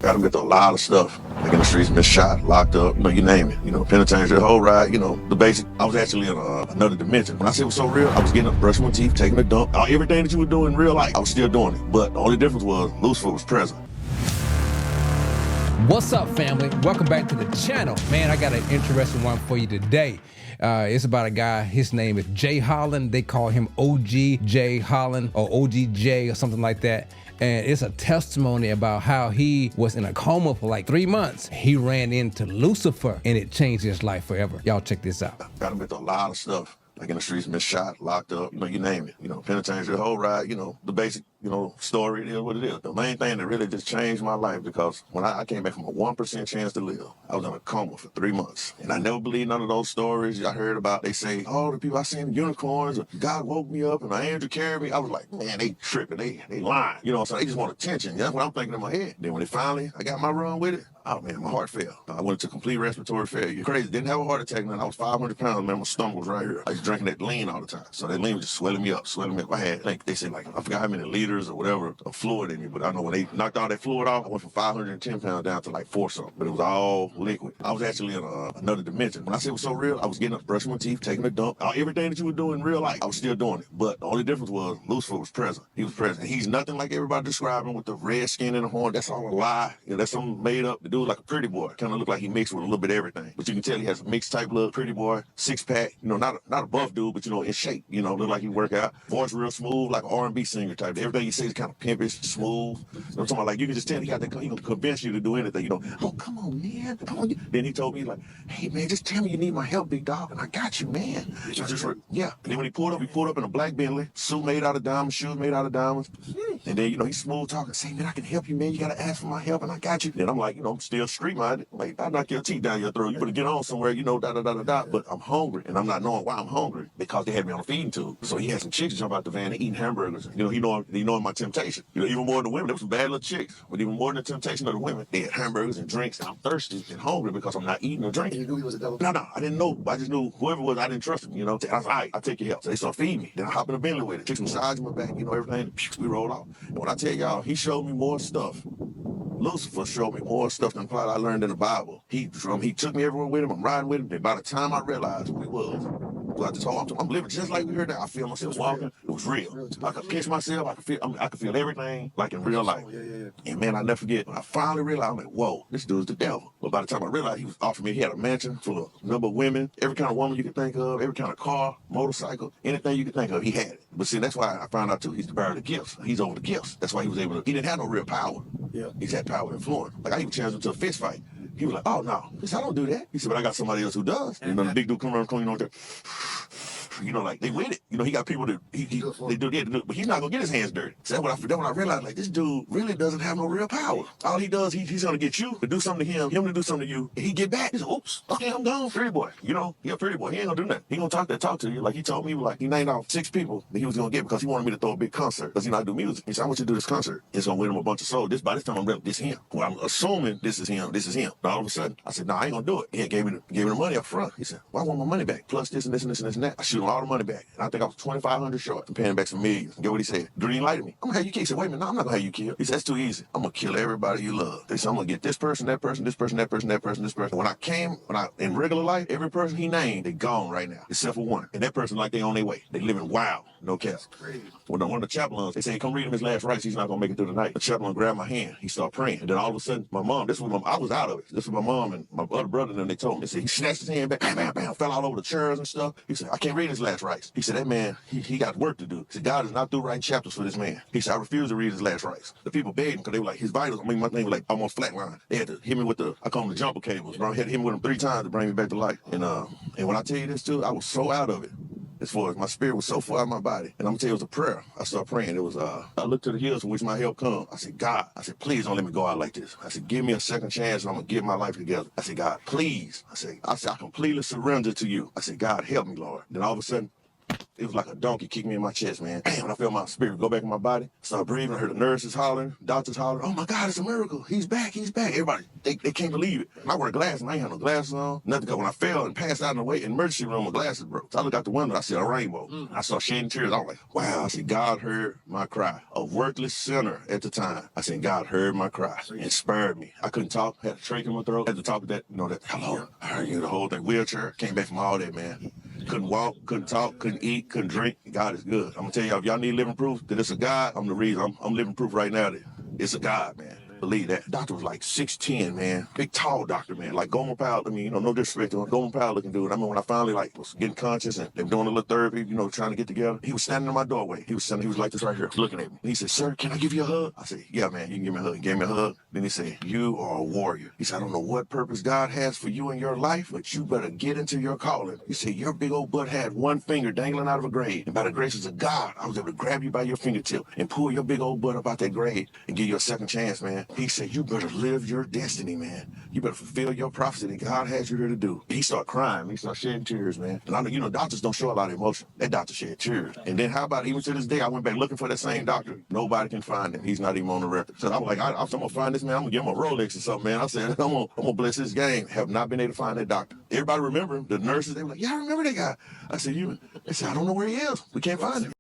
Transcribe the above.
Got him through a lot of stuff. Like in the streets, been shot, locked up, you name it. Penitentiary, the whole ride, the basic. I was actually in another dimension. When I say it was so real, I was getting up, brushing my teeth, taking a dump. Everything that you were doing in real life, I was still doing it. But the only difference was Lucifer was present. What's up, family? Welcome back to the channel. Man, I got an interesting one for you today. It's about a guy, his name is Jay Holland. They call him OG Jay Holland or OGJ or something like that. And it's a testimony about how he was in a coma for like 3 months. He ran into Lucifer and it changed his life forever. Y'all check this out. Got him through a lot of stuff. Like in the streets, been shot, locked up, you name it. Penitentiary, the whole ride, the basic, story, it is what it is. The main thing that really just changed my life, because when I came back from a 1% chance to live, I was in a coma for 3 months. And I never believed none of those stories I heard about. They say, oh, the people I seen unicorns, or God woke me up and an angel carried me. I was like, man, they tripping, they lying. So they just want attention. That's what I'm thinking in my head. Then when I got my run with it, oh man, my heart failed. I went into complete respiratory failure. Crazy, didn't have a heart attack, man. I was 500 pounds, man. My stomach was right here. I was drinking that lean all the time. So that lean was just swelling me up. I had, they said, I forgot how many liters or whatever of fluid in me, but I know when they knocked all that fluid off, I went from 510 pounds down to like 4 something, but it was all liquid. I was actually in another dimension. When I say it was so real, I was getting up, brushing my teeth, taking a dump. Everything that you were doing in real life, I was still doing it. But the only difference was Lucifer was present. He was present. He's nothing like everybody describing with the red skin and the horn. That's all a lie. That's something made up. The dude like a pretty boy. Kind of look like he mixed with a little bit of everything. But you can tell he has a mixed type look, pretty boy, 6-pack, not a buff dude, but in shape, look like he work out. Voice real smooth, like an R&B singer type. Everything he says is kind of pimpish, smooth. I'm talking about, like, you can just tell he got that, he gonna convince you to do anything, oh, come on, man. Come on. Then he told me, like, hey, man, just tell me you need my help, big dog, and I got you, man. Yeah. And then when he pulled up in a black Bentley, suit made out of diamonds, shoes made out of diamonds. And then, he's smooth talking, say, man, I can help you, man. You gotta ask for my help, and I got you. Then I'm like, I'm still street-minded. Like, I'll knock your teeth down your throat. You better get on somewhere, da-da-da-da-da. But I'm hungry, and I'm not knowing why I'm hungry, because they had me on a feeding tube. So he had some chicks jump out the van and eating hamburgers. He knowing my temptation. Even more than the women, there was some bad little chicks. But even more than the temptation of the women, they had hamburgers and drinks, and I'm thirsty and hungry because I'm not eating or drinking. You knew he was a devil? No, I didn't know. I just knew whoever it was, I didn't trust him, I was like, all right, I'll take your help. So they started feeding me. Then I hop in the Bentley with it. Chicks massage my back, everything. We roll off. And when I tell y'all, he showed me more stuff. Lucifer showed me more stuff than probably I learned in the Bible. He took me everywhere with him. I'm riding with him. And by the time I realized who he was, I just told him, I'm living just like we heard that. I feel myself walking. It was real. I could pinch myself. I could feel everything like in real life. Yeah. And man, I never forget. When I finally realized, I'm like, whoa, this dude's the devil. But by the time I realized, he was offering me, he had a mansion full of a number of women, every kind of woman you could think of, every kind of car, motorcycle, anything you could think of, he had it. But see, that's why I found out too, he's the bearer of the gifts. He's over the gifts. That's why he was able to, he didn't have no real power. Yeah. He's had power and influence. Like, I even challenged him to a fist fight. He was like, oh, no. He said, I don't do that. He said, but I got somebody else who does. The big dude come around, there. Like, they with it. He got people that they do that, but he's not gonna get his hands dirty. So that's when I realized, like, this dude really doesn't have no real power. All he does, he's gonna get you to do something to him to do something to you, and he get back. He's like, oops, okay, I'm gone. Pretty boy, he a pretty boy. He ain't gonna do nothing. He gonna talk to you. Like, he told me, like, he named off 6 people that he was gonna get because he wanted me to throw a big concert. Because I do music. He said, I want you to do this concert. It's gonna win him a bunch of souls. By this time, this him. Well, I'm assuming this is him. And all of a sudden, I said, no, I ain't gonna do it. He gave me the money up front. He said, well, I want my money back. Plus this and this and this and this and that. I shoot him all the money back. And I think I was $2,500 short. I'm paying back some millions. Get what he said? Green lighted me. I'm gonna have you killed. He said, wait a minute, no, I'm not gonna have you killed. He said, that's too easy. I'm gonna kill everybody you love. They said, I'm gonna get this person, that person, this person, that person, that person, this person. When I in regular life, every person he named, they gone right now, except for one. And that person, like, they on their way. They living wild. No cap. When one of the chaplains, they say, come read him his last rites. He's not gonna make it through the night. The chaplain grabbed my hand. He started praying. And then all of a sudden, my mom, I was out of it. This was my mom and my other brother, and they told me. They said, he snatched his hand back, bam, bam, bam, fell all over the chairs and stuff. He said, I can't read his last rites. He said, that man, he got work to do. He said, God is not through writing chapters for this man. He said, I refuse to read his last rites. The people begged him because they were like, his vitals, my name was like almost flatline. They had to hit me with I call them the jumper cables. I had to hit him with them 3 times to bring me back to life. And when I tell you this too, I was so out of it. As far as my spirit was so far out of my body. And I'm gonna tell you, it was a prayer. I started praying. It was, I looked to the hills from which my help comes. I said, God, please don't let me go out like this. I said, give me a second chance and I'm gonna get my life together. I said, God, please. I said, I completely surrender to you. I said, God, help me, Lord. Then all of a sudden, it was like a donkey kicked me in my chest, man. Damn, I felt my spirit go back in my body. Started breathing. I heard the nurses hollering, doctors hollering. Oh my God, it's a miracle. He's back. He's back. Everybody, they can't believe it. And I wear glasses, and I ain't had no glasses on. Nothing. Because when I fell and passed out in the emergency room, my glasses broke. So I looked out the window. I saw a rainbow. I saw shedding tears. I was like, wow. I said, God heard my cry. A worthless sinner at the time. I said, God heard my cry and spared me. I couldn't talk. Had a trach in my throat. At the top of that, that hello. I heard you the whole thing. Wheelchair. Came back from all that, man. Couldn't walk, couldn't talk, couldn't eat, couldn't drink. God is good. I'm gonna tell y'all, if y'all need living proof that it's a God, I'm the reason. I'm living proof right now that it's a God, man. Believe that. Doctor was like 6'10", man. Big, tall doctor, man. Like Gomer Powell. I mean, no disrespect to him. Gomer Powell looking dude. I mean, when I finally was getting conscious and they were doing a little therapy, trying to get together, he was standing in my doorway. He was like this right here, looking at me. And he said, sir, can I give you a hug? I said, yeah, man, you can give me a hug. He gave me a hug. Then he said, you are a warrior. He said, I don't know what purpose God has for you in your life, but you better get into your calling. He said, your big old butt had one finger dangling out of a grave. And by the graces of God, I was able to grab you by your fingertip and pull your big old butt up out that grave and give you a second chance, man. He said, you better live your destiny, man. You better fulfill your prophecy that God has you here to do. He started crying. He started shedding tears, man. And I know, doctors don't show a lot of emotion. That doctor shed tears. And then how about even to this day, I went back looking for that same doctor. Nobody can find him. He's not even on the record. So I'm like, I'm going to find this man. I'm going to give him a Rolex or something, man. I said, I'm going to bless his game. Have not been able to find that doctor. Everybody remember him. The nurses, they were like, yeah, I remember that guy. I said, they said, I don't know where he is. We can't find him.